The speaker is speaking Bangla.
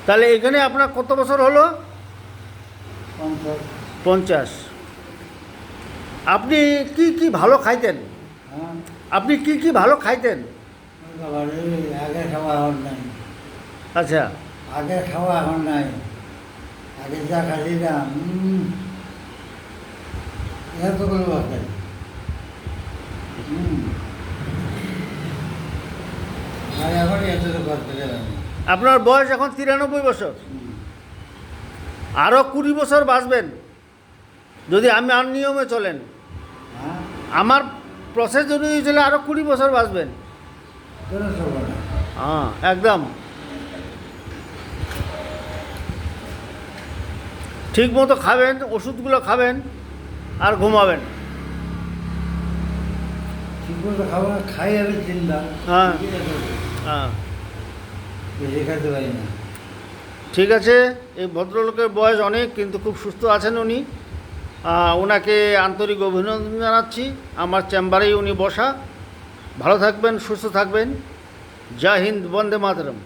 তাহলে এখানে আপনার কত বছর হলো? 50। 50। আপনি কি কি ভালো খাইতেন? হ্যাঁ, আপনি কি কি ভালো খাইতেন? বাবারে, আগে খাওয়া এখন নাই। আচ্ছা, আগে খাওয়া এখন নাই। আগে যা খাইছিলাম এতগুলো আছে। আর এখন এতটুকু করতে গেলাম। আপনার বয়স এখন 93 বছর। আরও 20 বছর বাঁচবেন যদি আমার নিয়মে চলেন। হ্যাঁ, আমার প্রসেস অনুযায়ী চলে আরও 20 বছর বাঁচবেন। কোনো চলবো না। হ্যাঁ, একদম ঠিক মতো খাবেন, ওষুধগুলো খাবেন আর ঘুমাবেন। ঠিক মতো খাবো না, খাই আমি চিন্তা। হ্যাঁ। হ্যাঁ, বেশি খাইতে পারি না। ঠিক আছে। এই ভদ্রলোকের বয়স অনেক, কিন্তু খুব সুস্থ আছেন উনি। ওনাকে আন্তরিক অভিনন্দন জানাচ্ছি। আমার চেম্বারেই উনি বসা। ভালো থাকবেন, সুস্থ থাকবেন। জয় হিন্দ, বন্দে মাতরম।